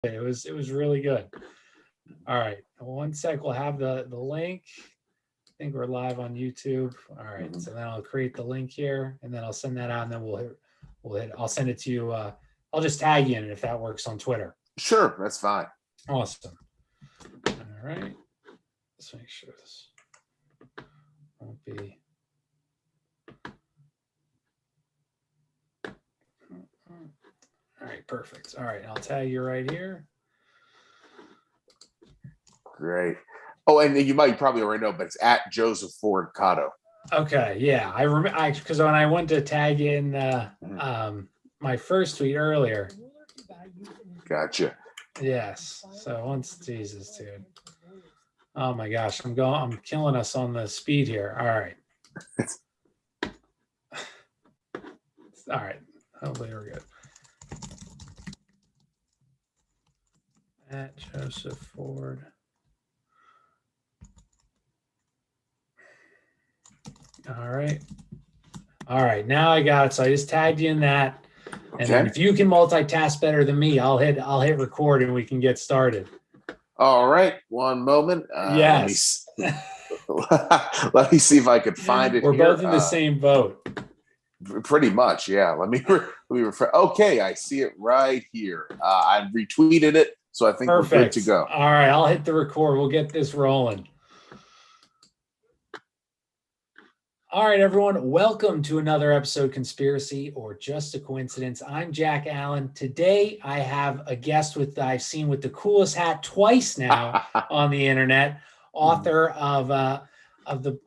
It was really good. All right, one sec. We'll have the link. I think we're live on YouTube. All right, so then I'll create the link here, and then I'll send that out, and then we'll hit. I'll send it to you. I'll just tag you in it if that works on Twitter. Sure, that's fine. Awesome. All right, let's make sure this won't be. All right, perfect. All right, I'll tag you right here. Great. Oh, and you might probably already know, but it's at Joseph Ford Cotto. Okay, yeah, I remember because when I went to tag in my first tweet earlier. Gotcha. Yes. So once, Jesus, dude. Oh my gosh, I'm killing us on the speed here. All right. All right. Hopefully we're good. At Joseph Ford. All right. All right. Now I got it. So I just tagged you in that. And then if you can multitask better than me, I'll hit record and we can get started. All right. One moment. Yes. Let me see if I could find it. We're both in the same boat. Pretty much, yeah. Let me refer. Okay, I see it right here. I retweeted it, so I think Perfect. We're good to go. All right, I'll hit the record. We'll get this rolling. All right, everyone. Welcome to another episode, Conspiracy or Just a Coincidence. I'm Jack Allen. Today, I have a guest I've seen with the coolest hat twice now on the internet. Author of the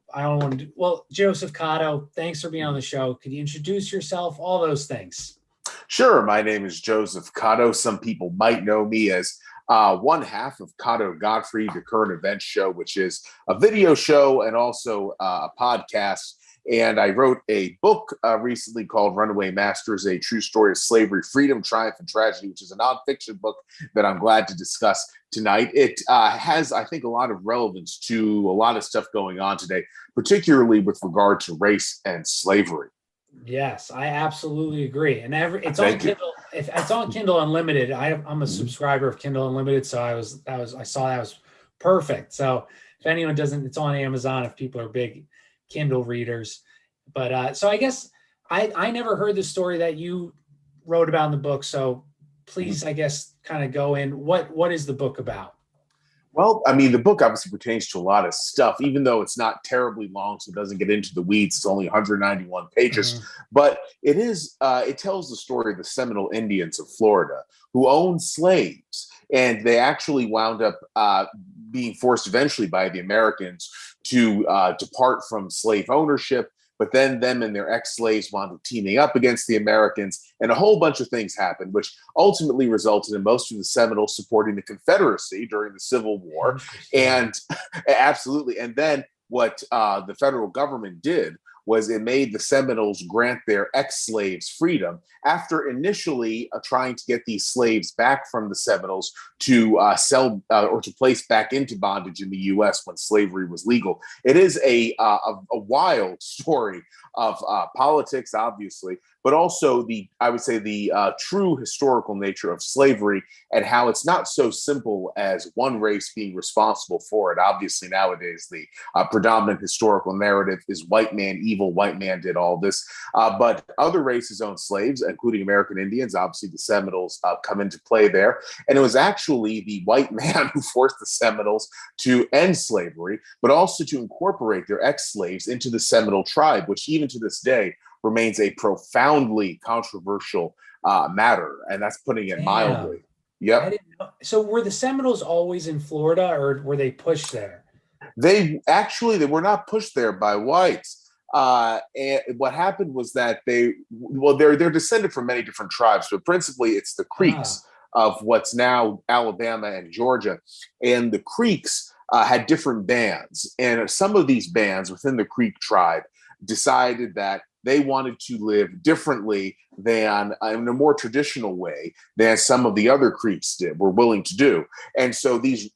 Joseph Cotto. Thanks for being on the show. Could you introduce yourself? All those things. Sure. My name is Joseph Cotto. Some people might know me as one half of Cotto Godfrey, the current events show, which is a video show and also a podcast. And I wrote a book recently called Runaway Masters, a true story of slavery, freedom, triumph, and tragedy, which is a nonfiction book that I'm glad to discuss tonight. It has, I think, a lot of relevance to a lot of stuff going on today, particularly with regard to race and slavery. Yes, I absolutely agree. And it's on Kindle. If it's on Kindle Unlimited, I'm a subscriber of Kindle Unlimited, so I saw that was perfect. So if anyone doesn't, it's on Amazon if people are big Kindle readers. But so I guess I never heard the story that you wrote about in the book. So please, I guess, kind of go in. What is the book about? Well, I mean, the book obviously pertains to a lot of stuff, even though it's not terribly long, so it doesn't get into the weeds. It's only 191 pages, but it tells the story of the Seminole Indians of Florida who owned slaves, and they actually wound up being forced eventually by the Americans to depart from slave ownership. But then them and their ex-slaves wound up teaming up against the Americans, and a whole bunch of things happened, which ultimately resulted in most of the Seminoles supporting the Confederacy during the Civil War. And absolutely. And then what the federal government did was it made the Seminoles grant their ex-slaves freedom after initially trying to get these slaves back from the Seminoles to sell or to place back into bondage in the U.S. when slavery was legal. It is a wild story of politics, obviously, but also the true historical nature of slavery and how it's not so simple as one race being responsible for it. Obviously, nowadays, the predominant historical narrative is white man evil, white man did all this. But other races owned slaves, including American Indians. Obviously, the Seminoles come into play there. And it was actually the white man who forced the Seminoles to end slavery, but also to incorporate their ex-slaves into the Seminole tribe, which even to this day remains a profoundly controversial matter. And that's putting it mildly. Yep. So were the Seminoles always in Florida, or were they pushed there? They were not pushed there by whites. And what happened was that they're descended from many different tribes, but principally it's the Creeks of what's now Alabama and Georgia. And the Creeks had different bands. And some of these bands within the Creek tribe decided that they wanted to live differently than in a more traditional way than some of the other Creeks were willing to do. And so these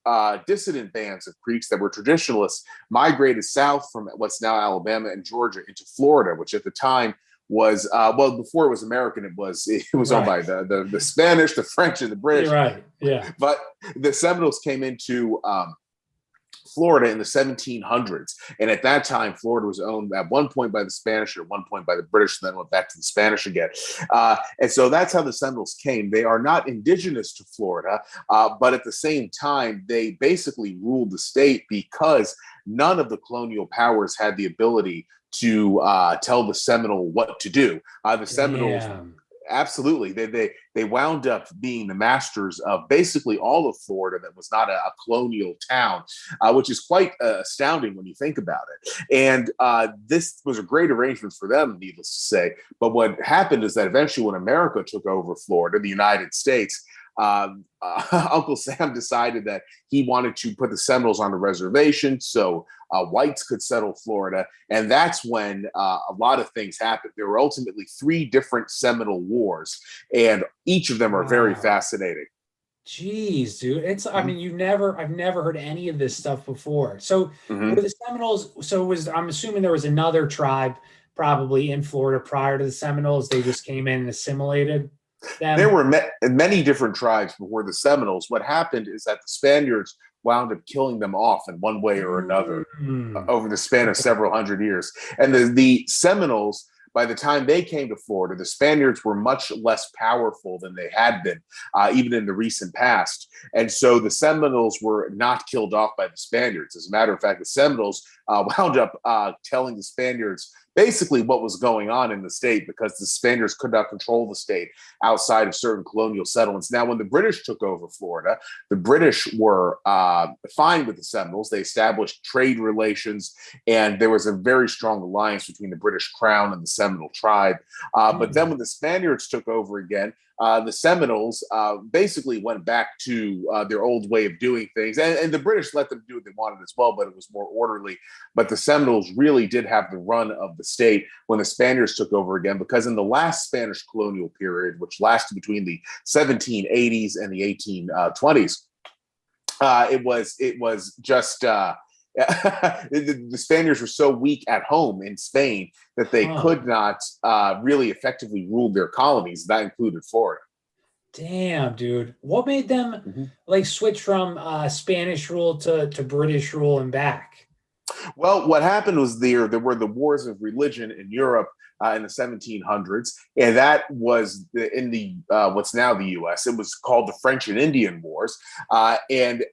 dissident bands of Creeks that were traditionalists migrated south from what's now Alabama and Georgia into Florida, which at the time was before it was American, it was owned Right. by the Spanish, the French, and the British. You're right. Yeah. But the Seminoles came into Florida in the 1700s, and at that time, Florida was owned at one point by the Spanish, at one point by the British, and then went back to the Spanish again. And so that's how the Seminoles came. They are not indigenous to Florida, but at the same time, they basically ruled the state because none of the colonial powers had the ability to tell the Seminole what to do. The Seminoles. Damn. Absolutely. They wound up being the masters of basically all of Florida that was not a colonial town, which is quite astounding when you think about it. And this was a great arrangement for them, needless to say. But what happened is that eventually when America took over Florida, the United States, Uncle Sam decided that he wanted to put the Seminoles on the reservation so whites could settle Florida. And that's when a lot of things happened. There were ultimately 3 different Seminole Wars, and each of them are very fascinating. Jeez, dude. I mean, I've never heard any of this stuff before. So were the Seminoles, I'm assuming there was another tribe probably in Florida prior to the Seminoles. They just came in and assimilated them. There were many different tribes before the Seminoles. What happened is that the Spaniards wound up killing them off in one way or another over the span of several hundred years. And the Seminoles, by the time they came to Florida, the Spaniards were much less powerful than they had been, even in the recent past. And so the Seminoles were not killed off by the Spaniards. As a matter of fact, the Seminoles wound up telling the Spaniards basically what was going on in the state because the Spaniards could not control the state outside of certain colonial settlements. Now, when the British took over Florida, the British were fine with the Seminoles. They established trade relations, and there was a very strong alliance between the British Crown and the Seminole tribe. But then when the Spaniards took over again, the Seminoles basically went back to their old way of doing things. And the British let them do what they wanted as well, but it was more orderly. But the Seminoles really did have the run of the state when the Spaniards took over again, because in the last Spanish colonial period, which lasted between the 1780s and the 1820s, it was just the Spaniards were so weak at home in Spain that they could not really effectively rule their colonies. That included Florida. Damn, dude. What made them like switch from Spanish rule to British rule and back? Well, what happened was there were the wars of religion in Europe in the 1700s, and that was in the what's now the U.S. It was called the French and Indian Wars, and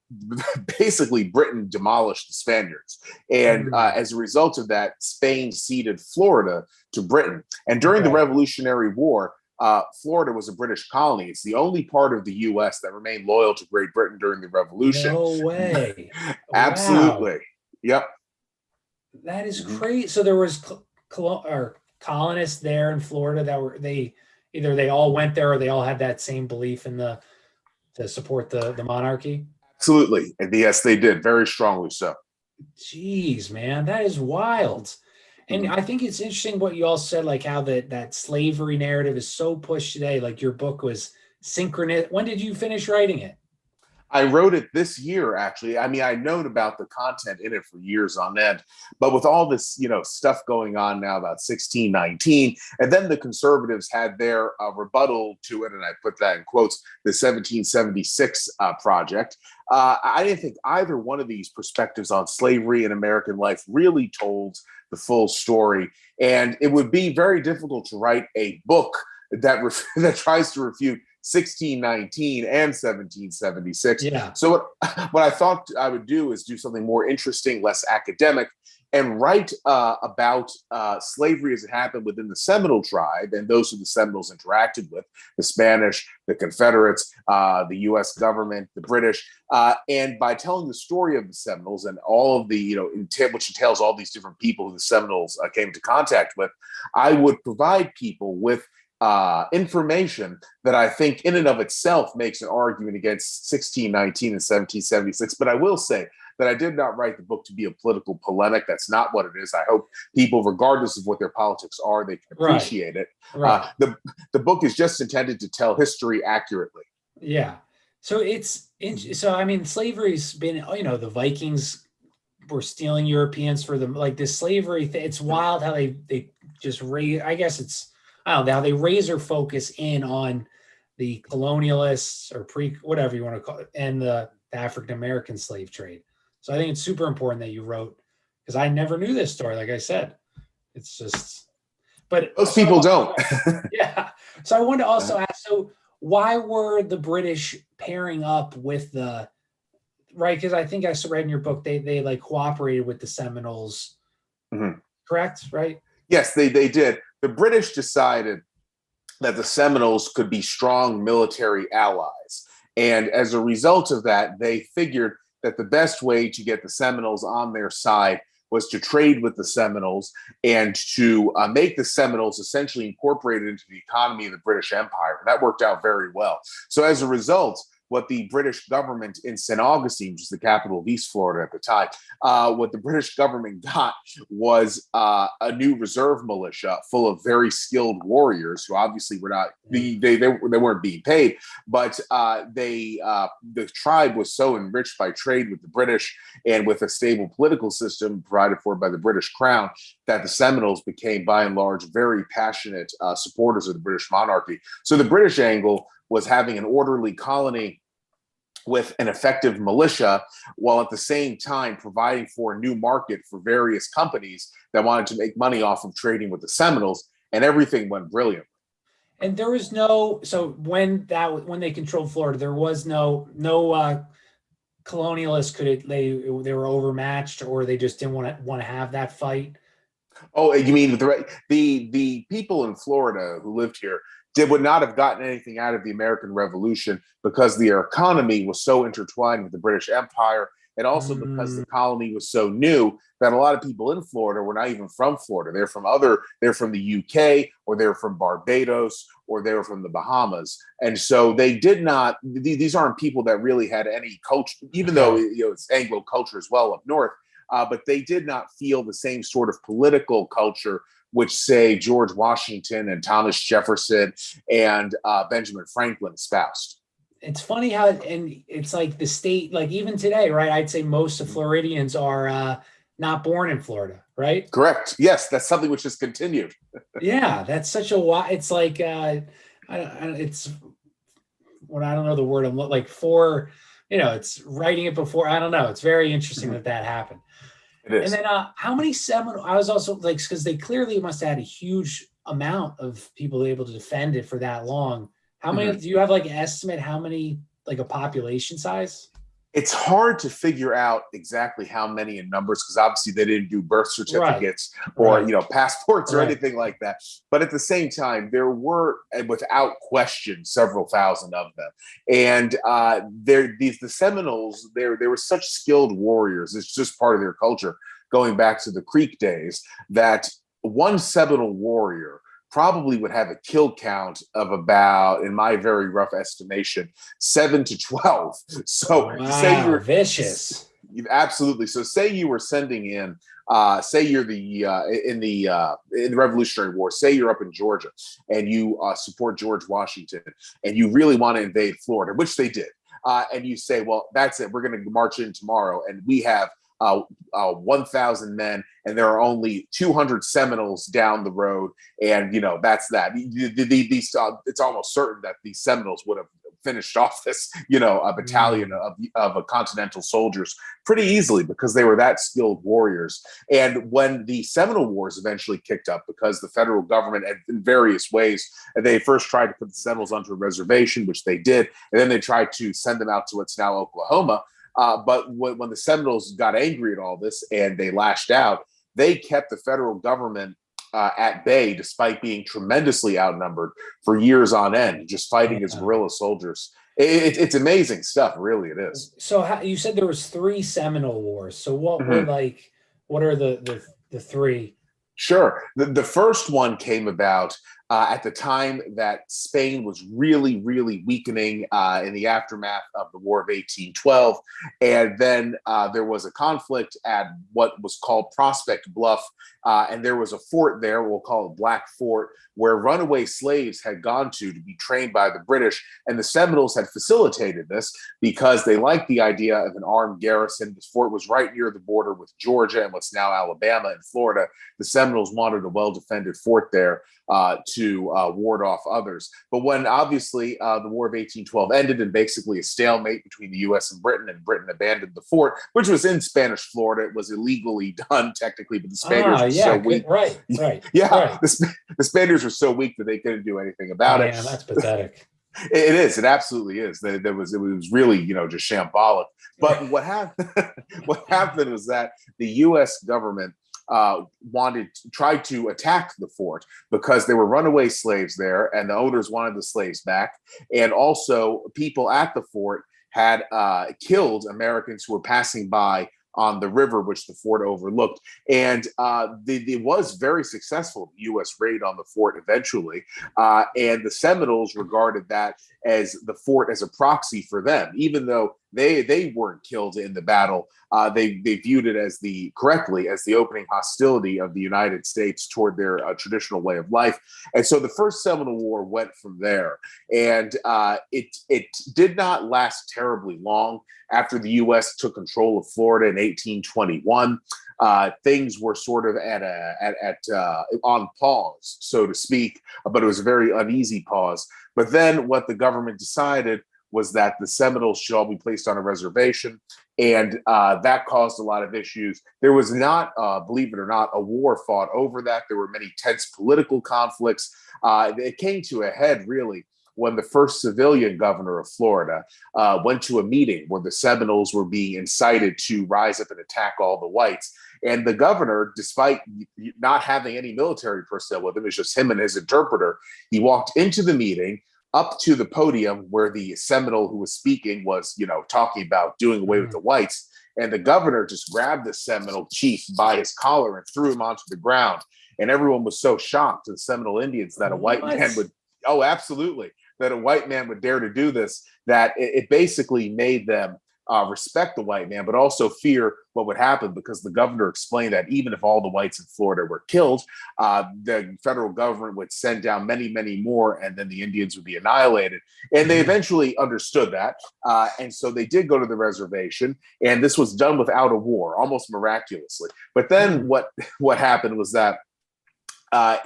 basically Britain demolished the Spaniards, and as a result of that, Spain ceded Florida to Britain. And during the Revolutionary War, Florida was a British colony. It's the only part of the U.S. that remained loyal to Great Britain during the Revolution. No way. Absolutely. Wow. Yep. That is crazy. So there was colonists there in Florida that were either they all went there or they all had that same belief in to support the monarchy. Absolutely. And yes, they did very strongly so. Jeez, man, that is wild. And I think it's interesting what you all said, like how that slavery narrative is so pushed today. Like your book was synchronous. When did you finish writing it? I wrote it this year, actually. I mean, I known about the content in it for years on end, but with all this, stuff going on now about 1619, and then the conservatives had their rebuttal to it, and I put that in quotes, the 1776 project. I didn't think either one of these perspectives on slavery and American life really told the full story, and it would be very difficult to write a book that tries to refute 1619 and 1776. Yeah. So what I thought I would do is do something more interesting, less academic, and write about slavery as it happened within the Seminole tribe and those who the Seminoles interacted with, the Spanish, the Confederates, the U.S. government, the British. And by telling the story of the Seminoles and all of the, which entails all these different people who the Seminoles came into contact with, I would provide people with information that I think in and of itself makes an argument against 1619 and 1776. But I will say that I did not write the book to be a political polemic. That's not what it is. I hope people, regardless of what their politics are, they can appreciate it. Right. The book is just intended to tell history accurately. Yeah. So I mean, slavery's been, the Vikings were stealing Europeans for them, like this slavery thing. It's wild how they just raise. I guess I don't know how they razor focus in on the colonialists or whatever you want to call it, and the African American slave trade. So I think it's super important that you wrote, because I never knew this story. Like I said, it's just, but most people don't. Yeah. So I wanted to also ask, so why were the British pairing up with the, right? Because I think I read in your book, they like cooperated with the Seminoles, correct? Right? Yes, they did. The British decided that the Seminoles could be strong military allies. And as a result of that, they figured that the best way to get the Seminoles on their side was to trade with the Seminoles and to make the Seminoles essentially incorporated into the economy of the British Empire. And that worked out very well. So as a result, what the British government in St. Augustine, which is the capital of East Florida at the time, what the British government got was a new reserve militia full of very skilled warriors who obviously were not, they weren't being paid, but the tribe was so enriched by trade with the British and with a stable political system provided for by the British Crown that the Seminoles became, by and large, very passionate supporters of the British monarchy. So the British angle was having an orderly colony with an effective militia, while at the same time providing for a new market for various companies that wanted to make money off of trading with the Seminoles, and everything went brilliantly. And there was so when they controlled Florida, there was no colonialists. They were overmatched, or they just didn't want to have that fight? Oh, you mean the people in Florida who lived here would not have gotten anything out of the American Revolution because their economy was so intertwined with the British Empire, and also because the colony was so new that a lot of people in Florida were not even from Florida. They're from the UK, or they're from Barbados, or they were from the Bahamas. And so they did not, these aren't people that really had any culture, even though it's Anglo culture as well up north, but they did not feel the same sort of political culture which, say, George Washington and Thomas Jefferson and Benjamin Franklin espoused. It's funny how, and it's like the state, like even today, right? I'd say most of Floridians are not born in Florida, right? Correct. Yes, that's something which has continued. Yeah, that's such a, it's like, it's when I don't know the word, I'm like it's writing it before. I don't know. It's very interesting that happened. It is. And then how many Seminole, I was also like, because they clearly must have had a huge amount of people able to defend it for that long. How many, do you have like an estimate, how many, like a population size? It's hard to figure out exactly how many in numbers, because obviously they didn't do birth certificates or passports or anything like that. But at the same time, there were, without question, several thousand of them. And the Seminoles, they were such skilled warriors. It's just part of their culture, going back to the Creek days, that one Seminole warrior probably would have a kill count of about, in my very rough estimation, 7 to 12. So say you're vicious. Absolutely. So say you were sending in, say you're in the Revolutionary War, say you're up in Georgia and you support George Washington and you really want to invade Florida, which they did. And you say, well, that's it. We're going to march in tomorrow. And we have 1,000 men, and there are only 200 Seminoles down the road, and that's that. It's almost certain that the Seminoles would have finished off this, a battalion of continental soldiers pretty easily, because they were that skilled warriors. And when the Seminole Wars eventually kicked up, because the federal government, in various ways, they first tried to put the Seminoles onto a reservation, which they did, and then they tried to send them out to what's now Oklahoma. But when the Seminoles got angry at all this and they lashed out, they kept the federal government at bay, despite being tremendously outnumbered for years on end, just fighting as guerrilla soldiers. It's amazing stuff, really. It is. So you said there was 3 Seminole Wars. So what were what are the 3? Sure. The first one came about at the time that Spain was really, really weakening in the aftermath of the War of 1812. And then there was a conflict at what was called Prospect Bluff. And there was a fort there, we'll call it Black Fort, where runaway slaves had gone to be trained by the British. And the Seminoles had facilitated this because they liked the idea of an armed garrison. This fort was right near the border with Georgia and what's now Alabama and Florida. The Seminoles wanted a well-defended fort there to ward off others. But when obviously the War of 1812 ended and basically a stalemate between the U.S. and Britain abandoned the fort, which was in Spanish Florida. It was illegally done technically, but the Spaniards were so weak. Right. The Spaniards were so weak that they couldn't do anything about it. Man, that's pathetic. It is. It absolutely is. It was really, just shambolic. But what happened was that the U.S. government tried to attack the fort because there were runaway slaves there, and the owners wanted the slaves back. And also, people at the fort had killed Americans who were passing by on the river, which the fort overlooked. And it was very successful, the U.S. raid on the fort eventually. And the Seminoles regarded that as the fort as a proxy for them, even though they weren't killed in the battle. They viewed it correctly as the opening hostility of the United States toward their traditional way of life. And so the First Seminole War went from there. And it did not last terribly long. After the U.S. took control of Florida in 1821, things were sort of on pause, so to speak, but it was a very uneasy pause. But then what the government decided was that the Seminoles should all be placed on a reservation, and that caused a lot of issues. There was not, believe it or not, a war fought over that. There were many tense political conflicts. It came to a head, really, when the first civilian governor of Florida went to a meeting where the Seminoles were being incited to rise up and attack all the whites. And the governor, despite not having any military personnel with him, it's just him and his interpreter, he walked into the meeting, up to the podium where the Seminole who was speaking was, talking about doing away with the whites. And the governor just grabbed the Seminole chief by his collar and threw him onto the ground. And everyone was so shocked, the Seminole Indians, that a white man would, absolutely, that a white man would dare to do this, that it basically made them respect the white man, but also fear what would happen, because the governor explained that even if all the whites in Florida were killed, the federal government would send down many, many more, and then the Indians would be annihilated. And they eventually understood that. And so they did go to the reservation, and this was done without a war, almost miraculously. But then what happened was that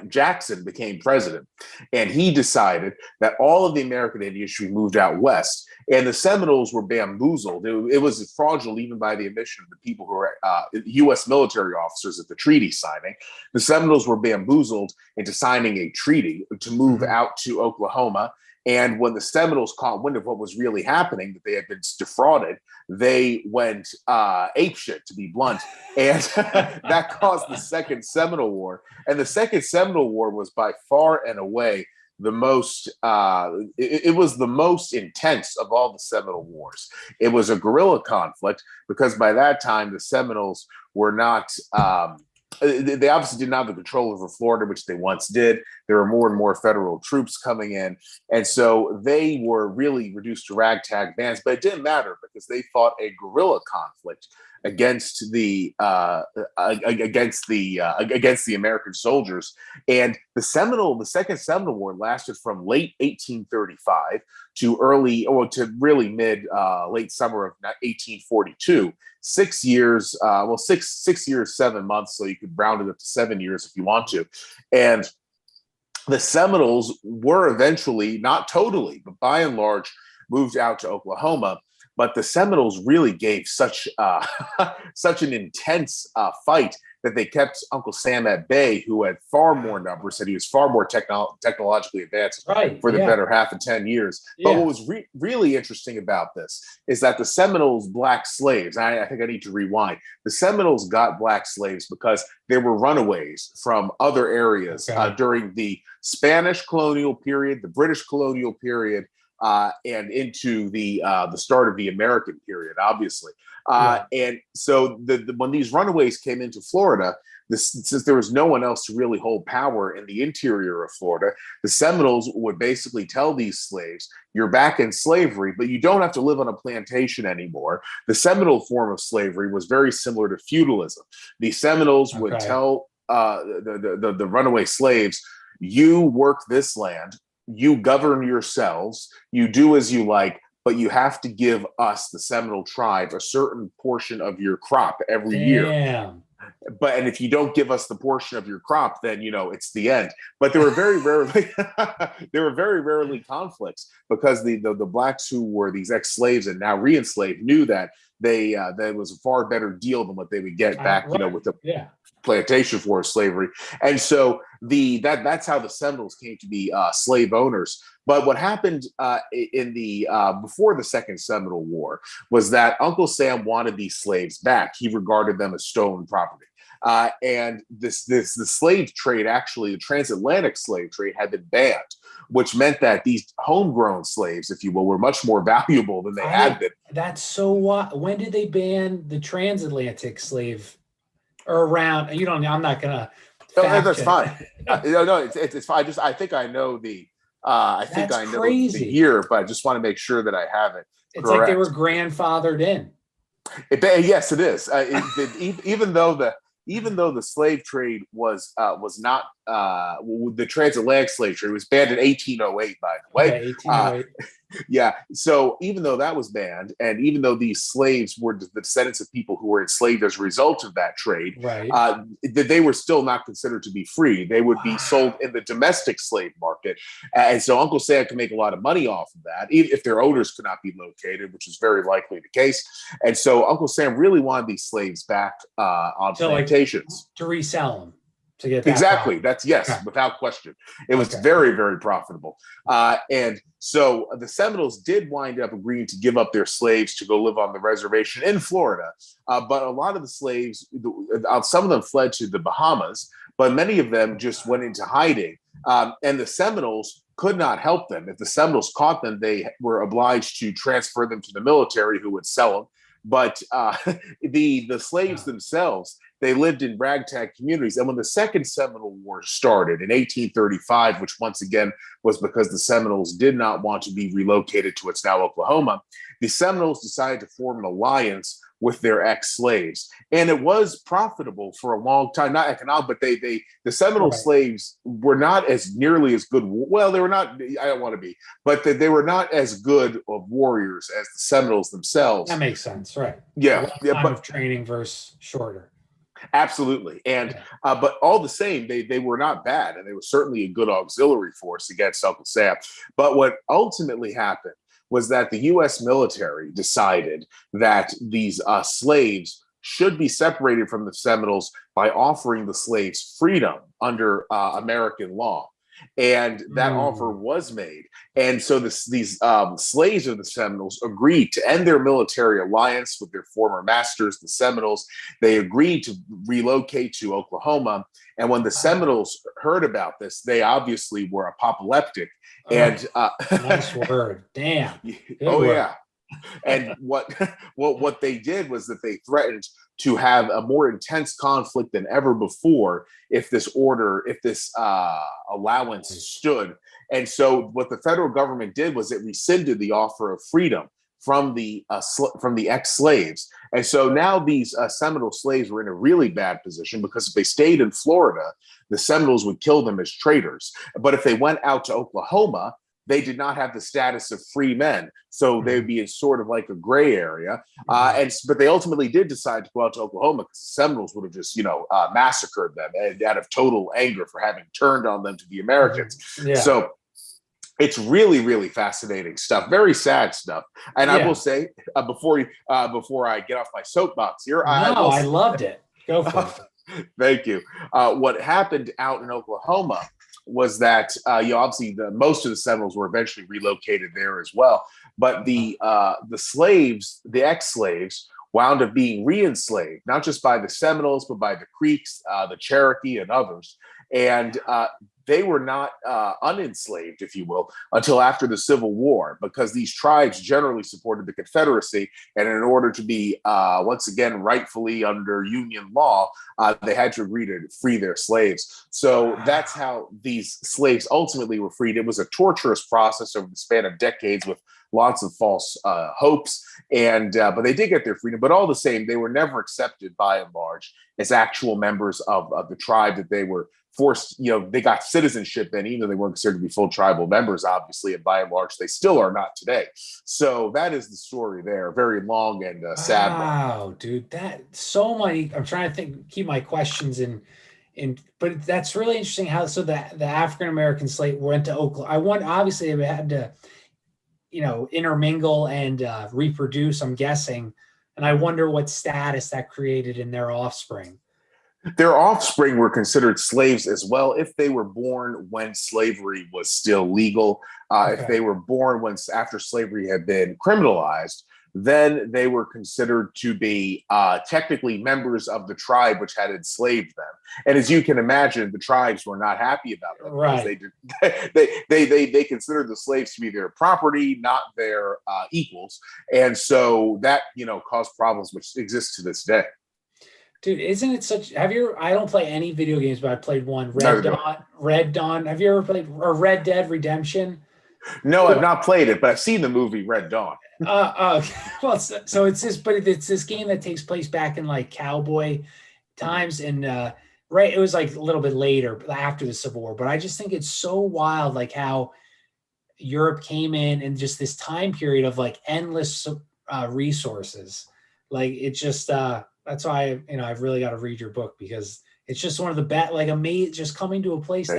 Jackson became president, and he decided that all of the American Indians should be moved out west, and the Seminoles were bamboozled. It was fraudulent even by the admission of the people who were U.S. military officers at the treaty signing. The Seminoles were bamboozled into signing a treaty to move out to Oklahoma. And when the Seminoles caught wind of what was really happening, that they had been defrauded, they went apeshit, to be blunt. And that caused the Second Seminole War. And the Second Seminole War was by far and away the most, it was the most intense of all the Seminole Wars. It was a guerrilla conflict because by that time, the Seminoles were not, they obviously did not have the control over Florida, which they once did. There were more and more federal troops coming in. And so they were really reduced to ragtag bands, but it didn't matter because they fought a guerrilla conflict against the American soldiers. And the Second Seminole War lasted from late 1835 to really late summer of 1842. 6 years, 6 years, 7 months. So you could round it up to 7 years if you want to. And the Seminoles were eventually, not totally, but by and large, moved out to Oklahoma. But the Seminoles really gave such an intense fight that they kept Uncle Sam at bay, who had far more numbers, said he was far more technologically advanced for the better half of 10 years. But what was really interesting about this is that the Seminoles' black slaves, I think I need to rewind, the Seminoles got black slaves because there were runaways from other areas during the Spanish colonial period, the British colonial period, and into the start of the American period, obviously. And so when these runaways came into Florida, since there was no one else to really hold power in the interior of Florida, the Seminoles would basically tell these slaves, you're back in slavery, but you don't have to live on a plantation anymore. The Seminole form of slavery was very similar to feudalism. The Seminoles would tell the runaway slaves, you work this land, you govern yourselves, you do as you like, but you have to give us, the Seminole tribe, a certain portion of your crop every year. And if you don't give us the portion of your crop, then it's the end. But there were very rarely conflicts, because the blacks who were these ex-slaves and now re-enslaved knew that that was a far better deal than what they would get back, with the plantation for slavery. And so that's how the Seminoles came to be slave owners. But what happened in the before the Second Seminole War was that Uncle Sam wanted these slaves back. He regarded them as stolen property. And the slave trade, actually, the transatlantic slave trade, had been banned, which meant that these homegrown slaves, if you will, were much more valuable than they had been. That's so what? When did they ban the transatlantic slave? Or around? I'm not gonna. No, that's fine. No, it's fine. I think I know the. I think I know the year, but I just want to make sure that I have it. It's correct. Like they were grandfathered in. Yes, it is. Even though the slave trade was not the transatlantic slave trade was banned in 1808, by the way. Okay, 1808. Yeah. So even though that was banned, and even though these slaves were the descendants of people who were enslaved as a result of that trade, they were still not considered to be free. They would be sold in the domestic slave market. And so Uncle Sam could make a lot of money off of that, even if their owners could not be located, which is very likely the case. And so Uncle Sam really wanted these slaves back on plantations. To resell them. To get exactly. That's without question. It was very, very profitable. And so the Seminoles did wind up agreeing to give up their slaves to go live on the reservation in Florida. But a lot of the slaves, some of them fled to the Bahamas, but many of them just went into hiding. And the Seminoles could not help them. If the Seminoles caught them, they were obliged to transfer them to the military, who would sell them. But the slaves themselves, they lived in ragtag communities. And when the Second Seminole War started in 1835, which once again was because the Seminoles did not want to be relocated to what's now Oklahoma, the Seminoles decided to form an alliance with their ex-slaves. And it was profitable for a long time, not economic, but the Seminole slaves were not as nearly as good. Well, they were not, I don't want to be, but they were not as good of warriors as the Seminoles themselves. That makes sense, right? Yeah. But training versus shorter. Absolutely. And but all the same, they were not bad, and they were certainly a good auxiliary force against Uncle Sam. But what ultimately happened was that the U.S. military decided that these slaves should be separated from the Seminoles by offering the slaves freedom under American law. And that offer was made. And so these slaves of the Seminoles agreed to end their military alliance with their former masters, the Seminoles. They agreed to relocate to Oklahoma. And when the Seminoles heard about this, they obviously were apoplectic. And nice word. Damn. Yeah. And what they did was that they threatened to have a more intense conflict than ever before if this allowance stood. And so what the federal government did was it rescinded the offer of freedom from the ex-slaves. And so now these Seminole slaves were in a really bad position, because if they stayed in Florida, the Seminoles would kill them as traitors. But if they went out to Oklahoma, they did not have the status of free men, so they would be in sort of like a gray area. But they ultimately did decide to go out to Oklahoma, because the Seminoles would have just, massacred them out of total anger for having turned on them to the Americans. So it's really, really fascinating stuff. Very sad stuff. And I will say, before I get off my soapbox here, I loved it. Go for it. Thank you. What happened out in Oklahoma was that obviously most of the Seminoles were eventually relocated there as well. But the slaves, the ex-slaves, wound up being re-enslaved, not just by the Seminoles, but by the Creeks, the Cherokee, and others. And they were not unenslaved, if you will, until after the Civil War, because these tribes generally supported the Confederacy. And in order to be, once again, rightfully under Union law, they had to agree to free their slaves. So that's how these slaves ultimately were freed. It was a torturous process over the span of decades with lots of false hopes, and but they did get their freedom. But all the same, they were never accepted by and large as actual members of the tribe that they were forced. They got citizenship then, even though they weren't considered to be full tribal members, obviously, and by and large, they still are not today. So that is the story there. Very long and sad. Wow, dude, that so many. I'm trying to think, keep my questions in. But that's really interesting how the African American slave went to Oklahoma. Obviously they had to intermingle and reproduce, I'm guessing. And I wonder what status that created in their offspring. Their offspring were considered slaves as well if they were born when slavery was still legal. If they were born after slavery had been criminalized, then they were considered to be technically members of the tribe which had enslaved them. And as you can imagine, the tribes were not happy about that, right? They considered the slaves to be their property, not their equals, and so that caused problems which exist to this day. Dude, isn't it such? I don't play any video games, but I played one, Red Dawn. Have you ever played Red Dead Redemption? No, I've not played it, but I've seen the movie Red Dawn. Well, so it's this game that takes place back in like cowboy times, and it was like a little bit later after the Civil War. But I just think it's so wild, like how Europe came in and just this time period of like endless resources. Like it just that's why I've really got to read your book, because it's just one of the best, like amazing, just coming to a place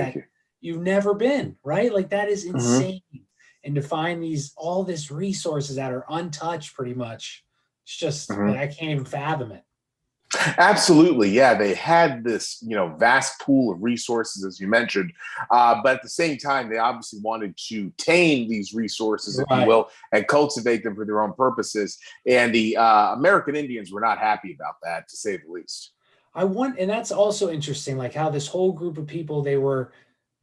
you've never been, right? Like that is insane. Mm-hmm. And to find all this resources that are untouched pretty much, it's just like, I can't even fathom it. Absolutely. Yeah. They had this, vast pool of resources, as you mentioned. But at the same time, they obviously wanted to tame these resources, if you will, and cultivate them for their own purposes. And the American Indians were not happy about that, to say the least. And that's also interesting, like how this whole group of people,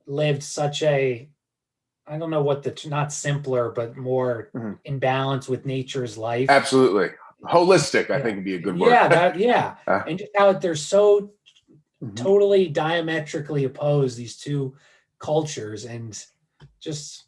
lived such a, I don't know not simpler, but more in balance with nature's life. Absolutely. Holistic, I think would be a good word. Yeah. And just how they're so totally diametrically opposed, these two cultures, and just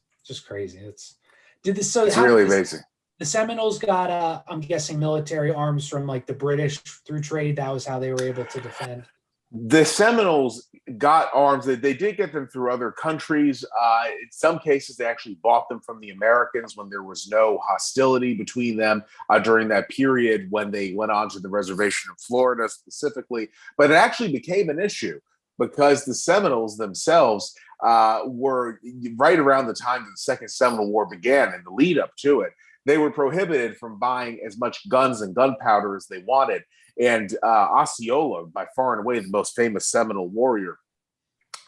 crazy. It's really amazing. The Seminoles got, I'm guessing, military arms from like the British through trade. That was how they were able to defend. The Seminoles got arms. They did get them through other countries. In some cases, they actually bought them from the Americans when there was no hostility between them during that period when they went on to the reservation of Florida specifically. But it actually became an issue because the Seminoles themselves were right around the time that the Second Seminole War began and the lead up to it. They were prohibited from buying as much guns and gunpowder as they wanted. And Osceola, by far and away the most famous Seminole warrior,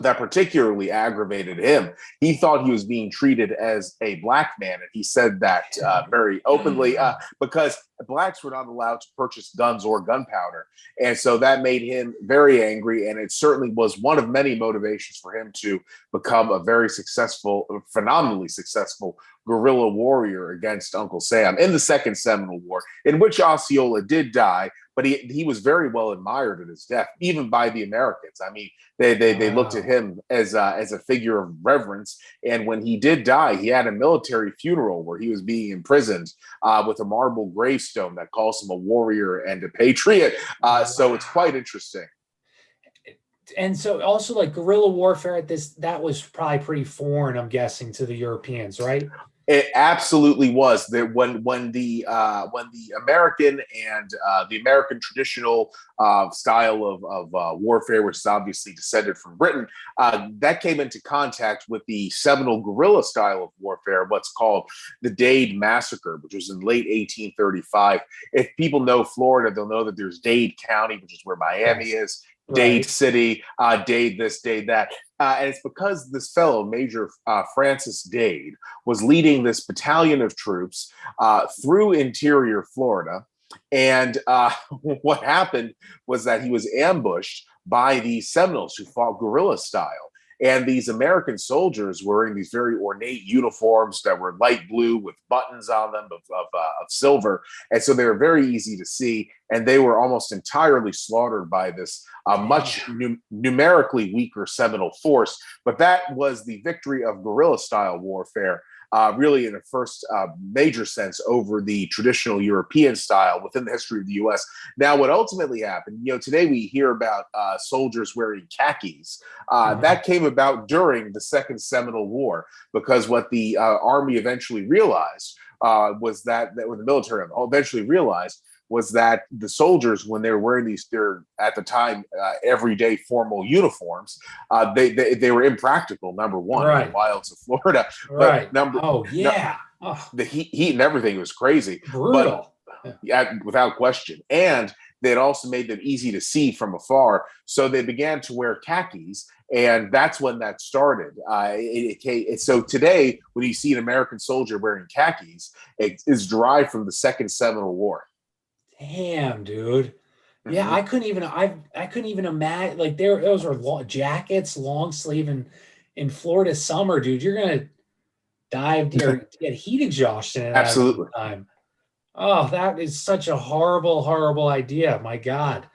that particularly aggravated him. He thought he was being treated as a black man, and he said that very openly because blacks were not allowed to purchase guns or gunpowder. And so that made him very angry, and it certainly was one of many motivations for him to become a very successful, phenomenally successful guerrilla warrior against Uncle Sam in the Second Seminole War, in which Osceola did die, but he was very well admired at his death, even by the Americans. I mean, they looked at him as a figure of reverence. And when he did die, he had a military funeral where he was being imprisoned with a marble gravestone that calls him a warrior and a patriot. So it's quite interesting. And so also like guerrilla warfare that was probably pretty foreign, I'm guessing, to the Europeans, right? It absolutely was. That when the American and the American traditional style of warfare, which is obviously descended from Britain, that came into contact with the Seminole guerrilla style of warfare, what's called the Dade Massacre, which was in late 1835. If people know Florida, they'll know that there's Dade County, which is where Miami is. Dade City, Dade this, Dade that. And it's because this fellow, Major Francis Dade, was leading this battalion of troops through interior Florida. And what happened was that he was ambushed by these Seminoles who fought guerrilla style. And these American soldiers were wearing these very ornate uniforms that were light blue with buttons on them of silver. And so they were very easy to see. And they were almost entirely slaughtered by this numerically weaker Seminole force. But that was the victory of guerrilla style warfare. Really, in the first major sense, over the traditional European style within the history of the U.S. Now, what ultimately happened, today we hear about soldiers wearing khakis. That came about during the Second Seminole War, because what the Army eventually realized was that the military eventually realized was that the soldiers, when they were wearing their at the time everyday formal uniforms, they were impractical. Number one, in the wilds of Florida, right? But the heat and everything was crazy, brutal, without question. And they had also made them easy to see from afar, so they began to wear khakis, and that's when that started. So today, when you see an American soldier wearing khakis, it is derived from the Second Seminole War. Damn, dude. Yeah, I couldn't even imagine, like, those were jackets, long sleeve in Florida summer, dude. You're gonna dive or get heat exhaustion in that Absolutely. time. Oh, that is such a horrible, horrible idea. My God.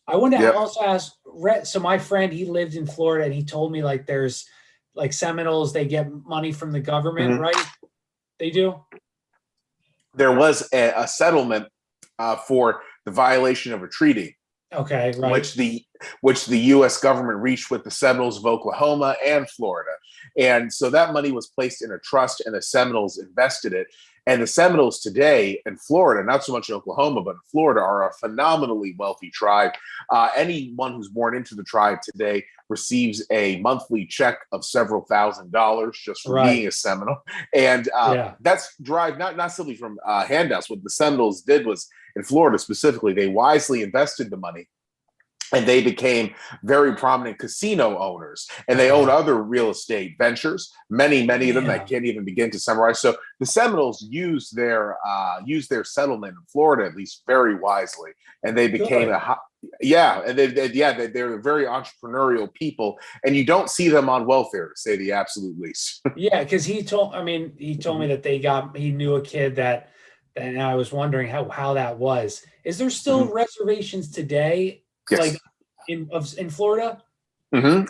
I wanted to also ask, so my friend, he lived in Florida, and he told me, like, there's like Seminoles, they get money from the government, right? They do? There was a settlement for the violation of a treaty, okay, right, which the U.S. government reached with the Seminoles of Oklahoma and Florida, and so that money was placed in a trust, and the Seminoles invested it. And the Seminoles today in Florida, not so much in Oklahoma, but in Florida, are a phenomenally wealthy tribe. Anyone who's born into the tribe today receives a monthly check of several $1,000s just for being a Seminole. And that's derived not simply from handouts. What the Seminoles did was, in Florida specifically, they wisely invested the money, and they became very prominent casino owners, and they own other real estate ventures, many of them I can't even begin to summarize. So the Seminoles used their settlement in Florida, at least, very wisely, and they became they're very entrepreneurial people, and you don't see them on welfare, to say the absolute least. Yeah, because he told me that he knew a kid that, and I was wondering how that was. Is there still reservations today? Yes. Like in Florida?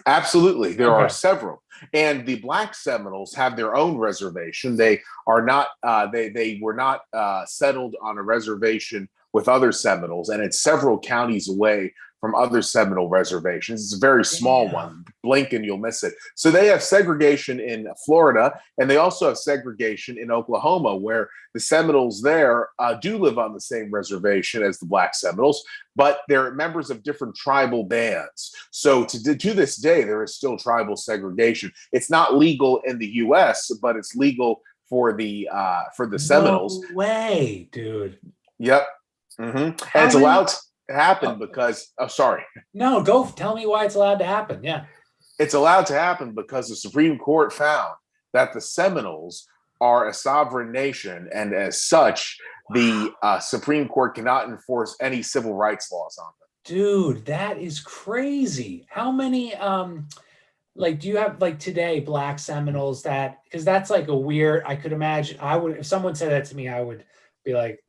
Absolutely. There are several. And the Black Seminoles have their own reservation. They are not, they were not settled on a reservation with other Seminoles, and it's several counties away from other Seminole reservations. It's a very small one. Blink and you'll miss it. So they have segregation in Florida, and they also have segregation in Oklahoma, where the Seminoles there do live on the same reservation as the Black Seminoles, but they're members of different tribal bands. So to this day, there is still tribal segregation. It's not legal in the U.S., but it's legal for the Seminoles. No way, dude. Yep. And it's allowed to happen because No, go tell me why it's allowed to happen. Yeah. It's allowed to happen because the Supreme Court found that the Seminoles are a sovereign nation, and as such, the Supreme Court cannot enforce any civil rights laws on them. Dude, that is crazy. How many like, do you have, like, today, Black Seminoles, that, because that's like a weird, I could imagine, if someone said that to me, I would be like,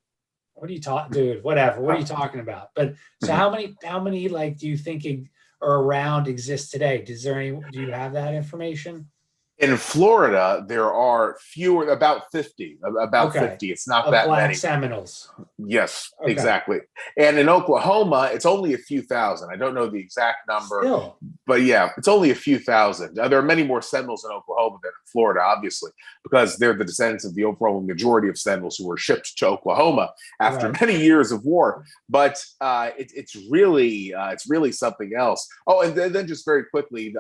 what are you talking, dude? Whatever. What are you talking about? But so how many like, do you think are around exist today? Do you have that information? In Florida, there are fewer, about 50. It's not that Black many. Seminoles. Yes, exactly. And in Oklahoma, it's only a few thousand. I don't know the exact number, but yeah, it's only a few thousand. There are many more Seminoles in Oklahoma than in Florida, obviously, because they're the descendants of the overwhelming majority of Seminoles who were shipped to Oklahoma after many years of war. But it's really something else. Oh, and then just very quickly,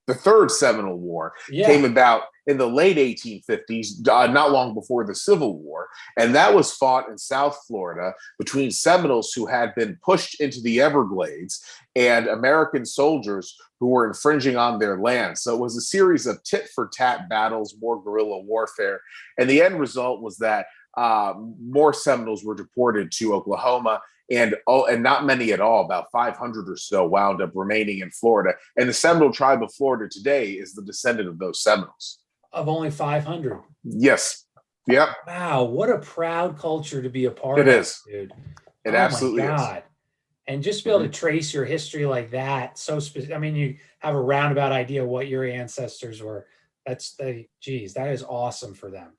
the Third Seminole War came about in the late 1850s, not long before the Civil War. And that was fought in South Florida between Seminoles who had been pushed into the Everglades and American soldiers who were infringing on their land. So it was a series of tit-for-tat battles, more guerrilla warfare. And the end result was that more Seminoles were deported to Oklahoma, and not many at all. About 500 or so wound up remaining in Florida. And the Seminole tribe of Florida today is the descendant of those Seminoles. Of only 500. Yes. Yep. Wow, what a proud culture to be a part It of, is. dude. It absolutely is. And just be able to trace your history like that, so specific. I mean, you have a roundabout idea what your ancestors were. That is awesome for them.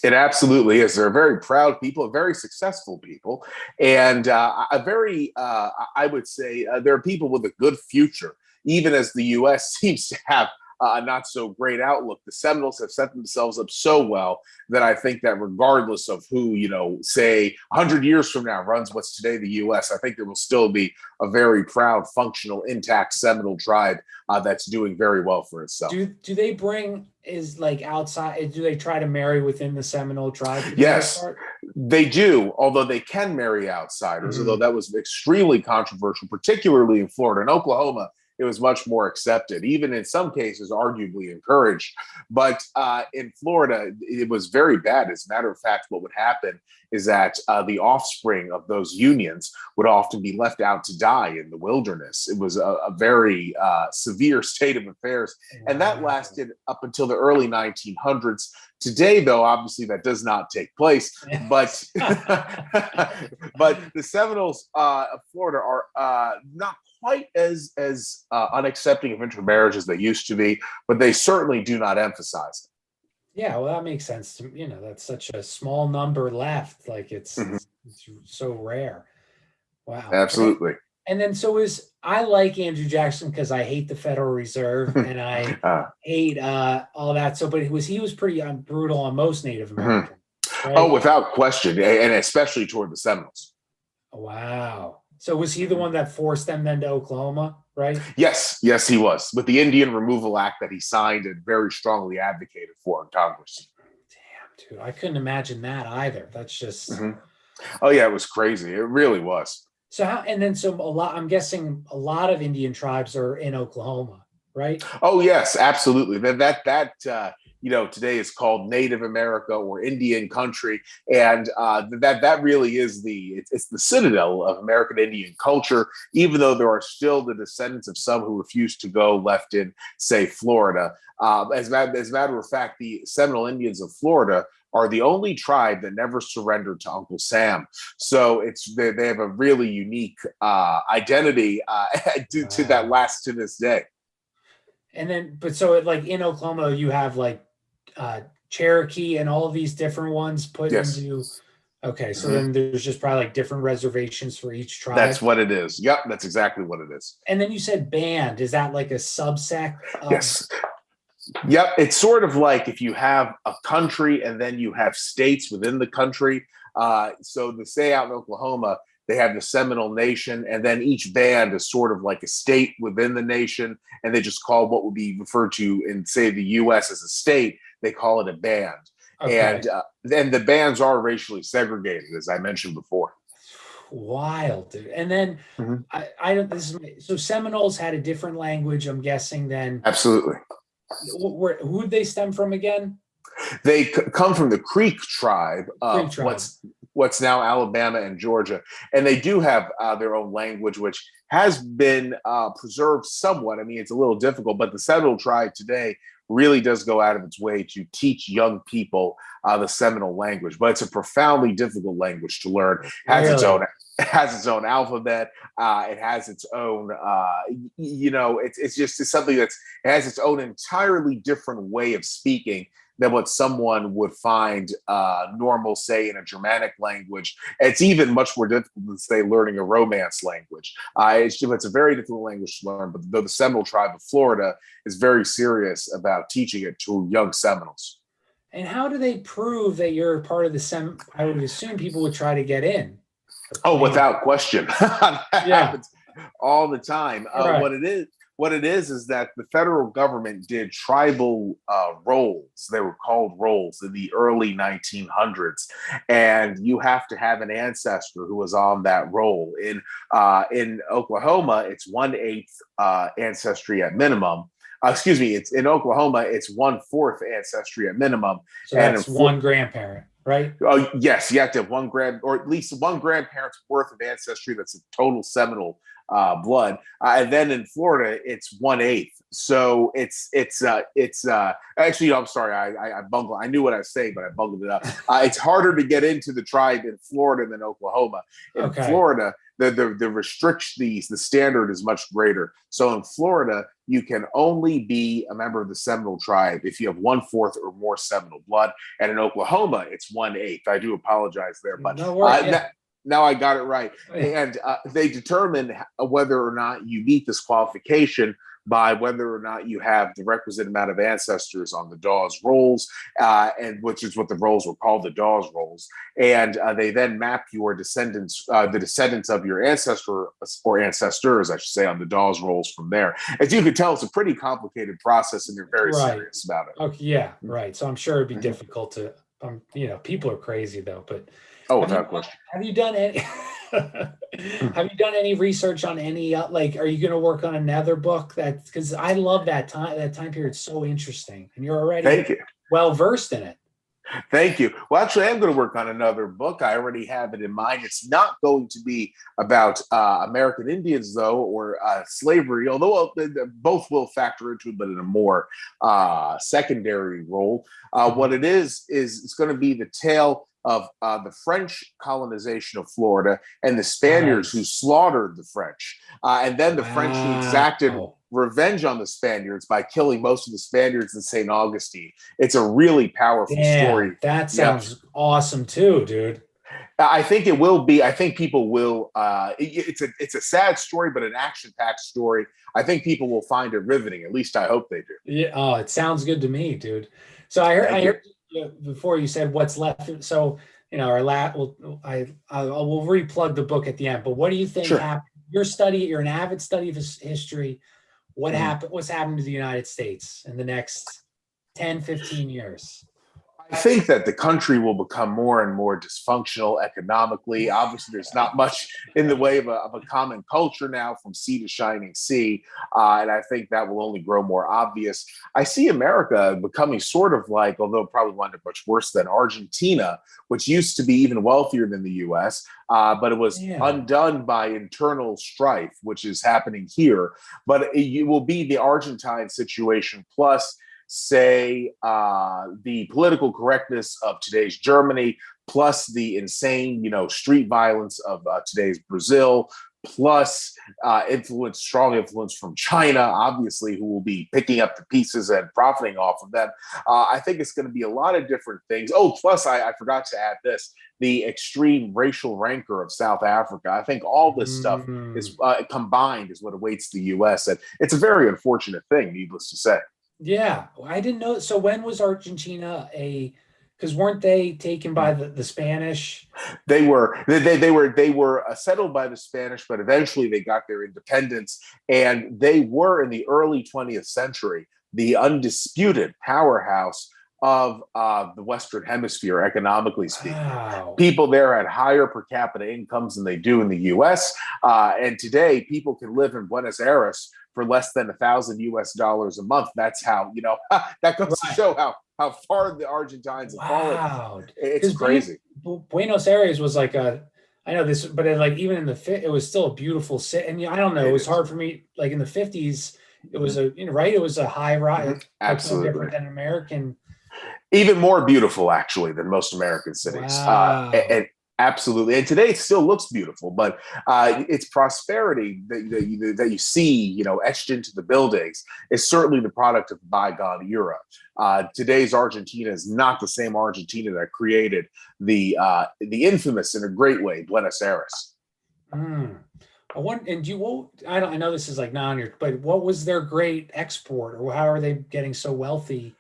It absolutely is. They're very proud people, very successful people, and I would say, they're people with a good future, even as the U.S. seems to have a not so great outlook. The Seminoles have set themselves up so well that I think that regardless of who, say 100 years from now runs what's today the U.S., I think there will still be a very proud, functional, intact Seminole tribe that's doing very well for itself. Do they bring outside? Do they try to marry within the Seminole tribe? Yes, they do. Although they can marry outsiders, although that was extremely controversial, particularly in Florida and Oklahoma. It was much more accepted, even in some cases, arguably encouraged. But in Florida, it was very bad. As a matter of fact, what would happen is that the offspring of those unions would often be left out to die in the wilderness. It was a very severe state of affairs. And that lasted up until the early 1900s. Today, though, obviously that does not take place. But but the Seminoles of Florida are not quite as unaccepting of intermarriage as they used to be, but they certainly do not emphasize it. Yeah, well, that makes sense. That's such a small number left. Like it's so rare. Wow. Absolutely. And then I like Andrew Jackson because I hate the Federal Reserve and I hate all that. But he was pretty brutal on most Native Americans. Right? Oh, without question, and especially toward the Seminoles. Wow. So was he the one that forced them then to Oklahoma, right? Yes, he was. With the Indian Removal Act that he signed and very strongly advocated for in Congress. Damn, dude. I couldn't imagine that either. That's just... Oh, yeah, it was crazy. It really was. So I'm guessing a lot of Indian tribes are in Oklahoma, right? Oh, yes, absolutely. That today is called Native America or Indian country. And that really is it's the citadel of American Indian culture, even though there are still the descendants of some who refuse to go left in, say, Florida. As a matter of fact, the Seminole Indians of Florida are the only tribe that never surrendered to Uncle Sam. So they have a really unique identity to that lasts to this day. And then, in Oklahoma, you have Cherokee and all of these different ones put into. Okay, so then there's just probably different reservations for each tribe. That's what it is. Yep, that's exactly what it is. And then you said band. Is that like a subsect? Yes. Yep, it's sort of like if you have a country and then you have states within the country. So to say out in Oklahoma, they have the Seminole Nation, and then each band is sort of like a state within the nation, and they just call what would be referred to in, say, the U.S. as a state, they call it a band. Okay. And then the bands are racially segregated, as I mentioned before. Wild, dude. And then so Seminoles had a different language, I'm guessing, than... Absolutely. Who'd they stem from again? They come from the Creek tribe of what's now Alabama and Georgia. And they do have their own language, which has been preserved somewhat. I mean, it's a little difficult, but the Seminole tribe today really does go out of its way to teach young people the Seminole language. But it's a profoundly difficult language to learn. It has its own alphabet. It has its own, it's something it has its own entirely different way of speaking than what someone would find normal, say, in a Germanic language. It's even much more difficult than, say, learning a Romance language. It's a very difficult language to learn, but though the Seminole tribe of Florida is very serious about teaching it to young Seminoles. And how do they prove that you're part of the I would assume people would try to get in. Oh, without question. That happens all the time. Right. What it is that the federal government did tribal rolls. They were called rolls in the early 1900s, and you have to have an ancestor who was on that roll. In Oklahoma, it's 1/8 ancestry at minimum. It's in Oklahoma, it's 1/4 ancestry at minimum. So that's one grandparent. right? Oh, yes, you have to have or at least one grandparent's worth of ancestry. That's a total Seminole blood. And then in Florida, it's 1/8. So it's actually, I'm sorry, I bungled. I knew what I was saying, but I bungled it up. It's harder to get into the tribe in Florida than Oklahoma. In Okay. Florida, the restrictions, the standard is much greater. So in Florida, you can only be a member of the Seminole tribe if you have 1/4 or more Seminole blood. And in Oklahoma, it's 1/8. I do apologize there, but No worries. now I got it right. Yeah. And they determine whether or not you meet this qualification by whether or not you have the requisite amount of ancestors on the Dawes rolls, and which is what the rolls were called, the Dawes rolls. And they then map your descendants, the descendants of your ancestor or ancestors, I should say, on the Dawes rolls from there. As you can tell, it's a pretty complicated process, and they're very serious about it. Okay, yeah, right. So I'm sure it'd be difficult to, people are crazy though, but Without question. Have you done any? Have you done any research on any? Are you going to work on another book? Because I love that time. That time period is so interesting, and you're already well versed in it. Thank you. Well, actually, I'm going to work on another book. I already have it in mind. It's not going to be about American Indians, though, or slavery, although both will factor into it, but in a more secondary role. What it is it's going to be the tale of the French colonization of Florida and the Spaniards who slaughtered the French. And then the French who exacted revenge on the Spaniards by killing most of the Spaniards in St. Augustine. It's a really powerful story. That sounds awesome too, dude. I think it will be. I think people will. It's a sad story, but an action-packed story. I think people will find it riveting. At least I hope they do. Yeah. Oh, it sounds good to me, dude. So I heard before you said what's left. So our we'll replug the book at the end. But what do you think happened? You're an avid study of history. What happened? What's happened to the United States in the next 10, 15 years? I think that the country will become more and more dysfunctional economically. Obviously, there's not much in the way of a common culture now from sea to shining sea. And I think that will only grow more obvious. I see America becoming sort of like, although probably wind up much worse than Argentina, which used to be even wealthier than the U.S., but it was undone by internal strife, which is happening here. But it will be the Argentine situation plus say the political correctness of today's Germany, plus the insane, street violence of today's Brazil, plus strong influence from China, obviously, who will be picking up the pieces and profiting off of them. I think it's going to be a lot of different things. Oh, plus I forgot to add this, the extreme racial rancor of South Africa. I think all this stuff is combined is what awaits the U.S. And it's a very unfortunate thing, needless to say. Yeah, I didn't know. So when was Argentina because weren't they taken by the Spanish? They were settled by the Spanish, but eventually they got their independence, and they were in the early 20th century the undisputed powerhouse of the Western Hemisphere, economically speaking. Wow. People there had higher per capita incomes than they do in the U.S. And today, people can live in Buenos Aires for less than $1,000 a month. That's how, that goes to show how far the Argentines have fallen. It's crazy. Buenos Aires was like I know this, but even in it was still a beautiful city. And I don't know, it was hard for me. Like in the 50s, it was it was a high rise. Absolutely. Different than American. Even more beautiful, actually, than most American cities. Wow. And absolutely. And today it still looks beautiful, but its prosperity that you see, etched into the buildings is certainly the product of bygone era. Today's Argentina is not the same Argentina that created the infamous, in a great way, Buenos Aires. I know this is like but what was their great export, or how are they getting so wealthy?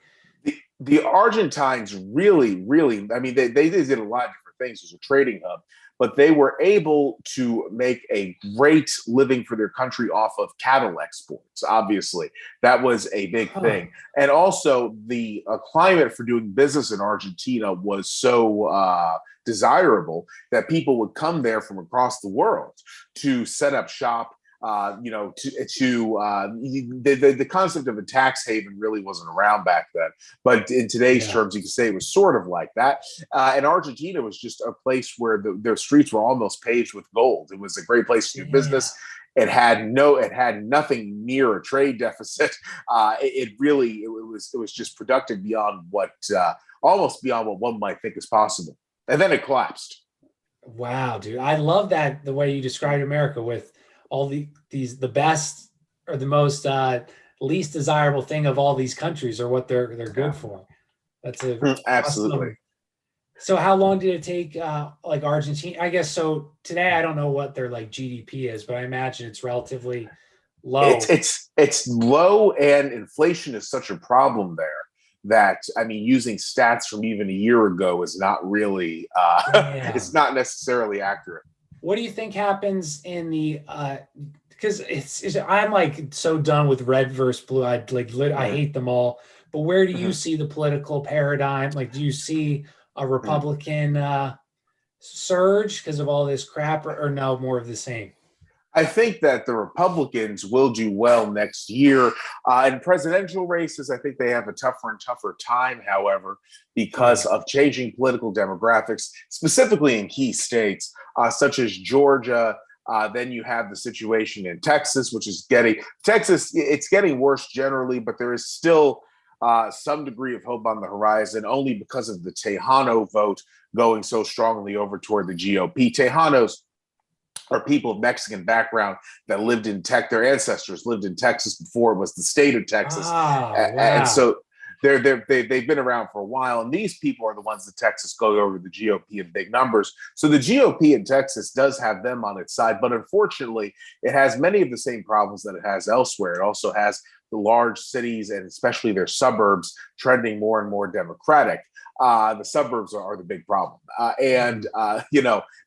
The Argentines really, really, I mean, they did a lot of different things as a trading hub, but they were able to make a great living for their country off of cattle exports. Obviously, that was a big thing. And also the climate for doing business in Argentina was so desirable that people would come there from across the world to set up shop. The concept of a tax haven really wasn't around back then. But in today's terms, you could say it was sort of like that. And Argentina was just a place where their streets were almost paved with gold. It was a great place to do business. It had nothing near a trade deficit. It was just productive beyond almost beyond what one might think is possible. And then it collapsed. Wow, dude. I love that, the way you described America, with all the best or the most least desirable thing of all these countries, or what they're good for. That's absolutely. Awesome. So how long did it take like Argentina? I guess so today I don't know what their like GDP is, but I imagine it's relatively low. It's low, and inflation is such a problem there that, I mean, using stats from even a year ago is not really it's not necessarily accurate. What do you think happens in the because I'm like so done with red versus blue. I hate them all. But where do you see the political paradigm? Like, do you see a Republican surge because of all this crap, or no, more of the same? I think that the Republicans will do well next year. In presidential races, I think they have a tougher and tougher time, however, because of changing political demographics, specifically in key states such as Georgia. Then you have the situation in Texas, which is it's getting worse generally, but there is still some degree of hope on the horizon, only because of the Tejano vote going so strongly over toward the GOP. Tejanos are people of Mexican background that lived in their ancestors lived in Texas before it was the state of Texas. And so they've been around for a while. And these people are the ones that Texas go over to the GOP in big numbers. So the GOP in Texas does have them on its side. But unfortunately, it has many of the same problems that it has elsewhere. It also has the large cities, and especially their suburbs, trending more and more Democratic. The suburbs are the big problem.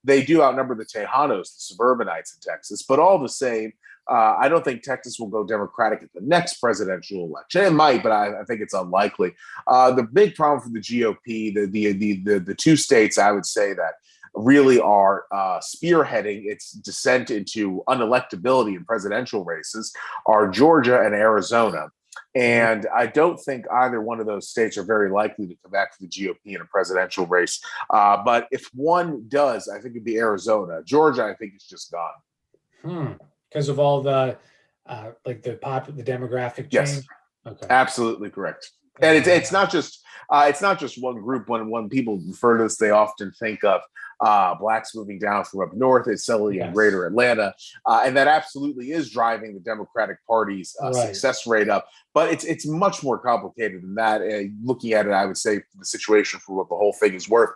They do outnumber the Tejanos, the suburbanites in Texas. But all the same, I don't think Texas will go Democratic at the next presidential election. It might, but I think it's unlikely. The big problem for the GOP, the two states I would say that really are spearheading its descent into unelectability in presidential races are Georgia and Arizona. And I don't think either one of those states are very likely to come back to the GOP in a presidential race. But if one does, I think it'd be Arizona. Georgia, I think, is just gone. Because of all the the demographic change. Yes, okay, absolutely correct. And it's not just one group. When people refer to this, they often think of blacks moving down from up north. It's solely in Greater Atlanta, and that absolutely is driving the Democratic Party's success rate up. But it's much more complicated than that. Looking at it, I would say the situation for what the whole thing is worth.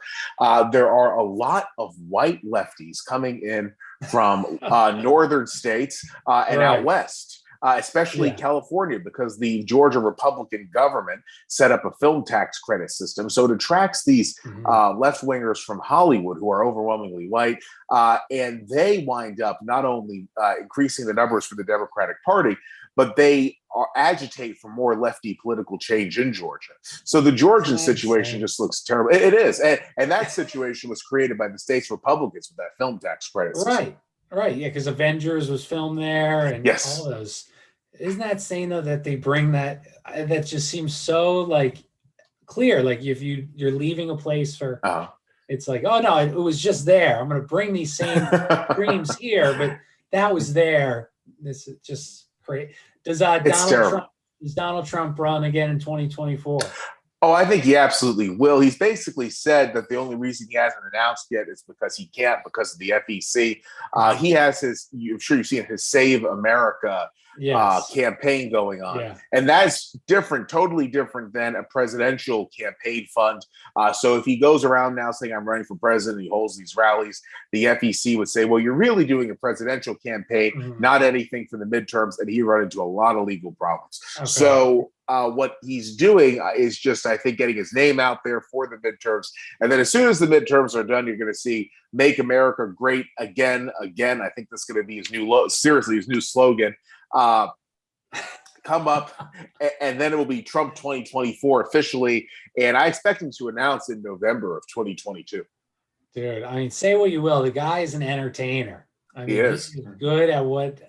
There are a lot of white lefties coming in from northern states and out west. Especially California, because the Georgia Republican government set up a film tax credit system. So it attracts these left-wingers from Hollywood who are overwhelmingly white, and they wind up not only increasing the numbers for the Democratic Party, but they agitate for more lefty political change in Georgia. So the Georgian situation just looks terrible. It is. And that situation was created by the state's Republicans with that film tax credit system. Right. Yeah, because Avengers was filmed there, and all those. Isn't that insane though that they bring that? That just seems so like clear. Like if you're leaving a place for, it's like, oh no, it was just there. I'm going to bring these same dreams here, but that was there. This is just great. Does Donald Trump run again in 2024? Oh, I think he absolutely will. He's basically said that the only reason he hasn't announced yet is because he can't, because of the FEC. He has I'm sure you've seen his Save America campaign going on. And that's different, totally different than a presidential campaign fund. So if he goes around now saying I'm running for president, he holds these rallies, the FEC would say, well, you're really doing a presidential campaign, not anything for the midterms. And he run into a lot of legal problems. So what he's doing is just, I think, getting his name out there for the midterms. And then as soon as the midterms are done, you're going to see Make America Great Again. I think that's going to be his new slogan. Come up, and then it will be Trump 2024 officially. And I expect him to announce in November of 2022. Dude, I mean, say what you will. The guy is an entertainer. I mean, he is good at what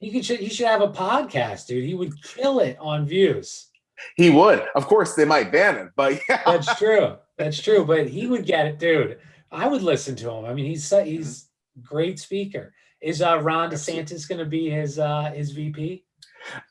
he should have a podcast, dude. He would kill it on views. He would. Of course, they might ban him, but yeah. That's true. That's true. But he would get it, dude. I would listen to him. I mean, he's a great speaker. Is Ron DeSantis going to be his VP?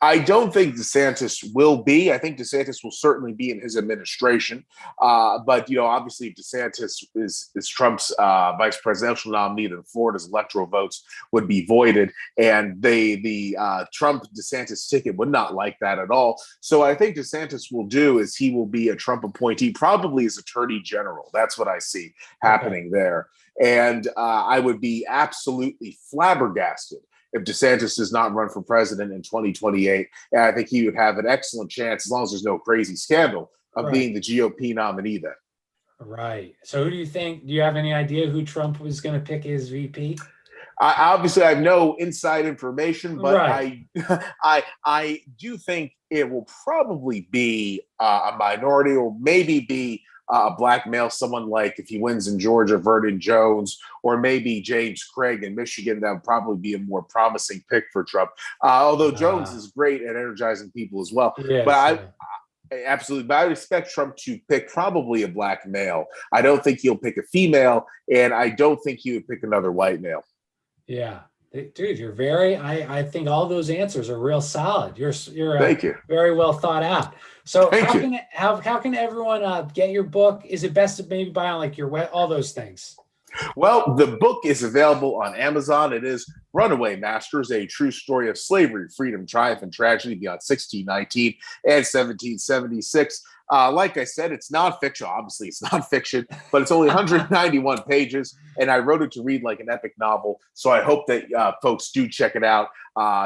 I don't think DeSantis will be. I think DeSantis will certainly be in his administration. But, obviously, if DeSantis is Trump's vice presidential nominee, then Florida's electoral votes would be voided. And the Trump-DeSantis ticket would not like that at all. So I think DeSantis will do is he will be a Trump appointee, probably as attorney general. That's what I see happening there. And I would be absolutely flabbergasted if DeSantis does not run for president in 2028. And I think he would have an excellent chance, as long as there's no crazy scandal, of being the GOP nominee then. Right. So who do you think? Do you have any idea who Trump was going to pick as VP? Obviously, I have no inside information, but I do think it will probably be a minority, or maybe be a black male, someone like, if he wins in Georgia, Vernon Jones, or maybe James Craig in Michigan. That would probably be a more promising pick for Trump. Although Jones is great at energizing people as well. But absolutely. But I would expect Trump to pick probably a black male. I don't think he'll pick a female, and I don't think he would pick another white male. Yeah. Dude, you're I think all those answers are real solid. You're Thank you. Very well thought out. So how can everyone get your book? Is it best to maybe buy on like your all those things? Well, the book is available on Amazon. It is Runaway Masters, a true story of slavery, freedom, triumph, and tragedy beyond 1619 and 1776. Like I said, it's nonfiction. Obviously, it's nonfiction, but it's only 191 pages, and I wrote it to read like an epic novel. So I hope that folks do check it out.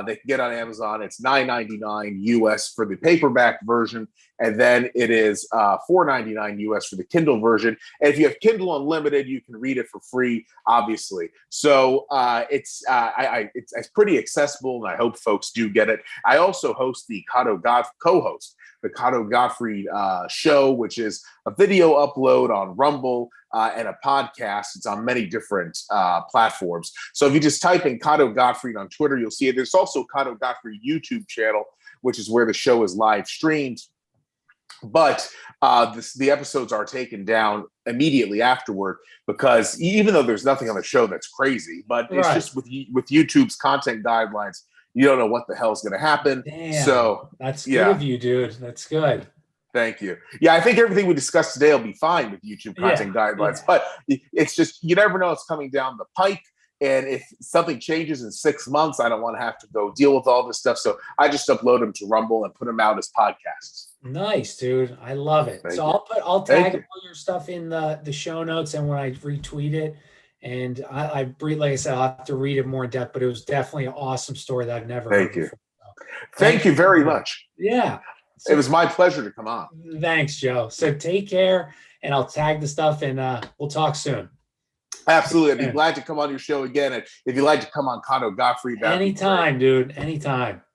They can get on Amazon. It's $9.99 US for the paperback version, and then it is $4.99 US for the Kindle version. And if you have Kindle Unlimited, you can read it for free, obviously. So it's pretty accessible, and I hope folks do get it. I also host the co-host the Cotto Gottfried show, which is a video upload on Rumble and a podcast. It's on many different platforms. So if you just type in Cotto Gottfried on Twitter, you'll see it. There's also Cotto Gottfried YouTube channel, which is where the show is live streamed. But the episodes are taken down immediately afterward, because even though there's nothing on the show that's crazy, but it's just with YouTube's content guidelines, you don't know what the hell's going to happen. Damn, so that's good of you, dude. That's good. Thank you. Yeah, I think everything we discussed today will be fine with YouTube content guidelines, but it's just, you never know what's coming down the pike. And if something changes in 6 months, I don't want to have to go deal with all this stuff. So I just upload them to Rumble and put them out as podcasts. Nice, dude. I love it. Thank so you. I'll tag all your stuff in the show notes, and when I retweet it. And like I said, I'll have to read it more in depth, but it was definitely an awesome story that I've never heard before. Thank you very much. Yeah. So, it was my pleasure to come on. Thanks, Joe. So take care, and I'll tag the stuff, and we'll talk soon. Absolutely. I'd be glad to come on your show again. And if you'd like to come on Cotto Gottfried, anytime, dude. Anytime.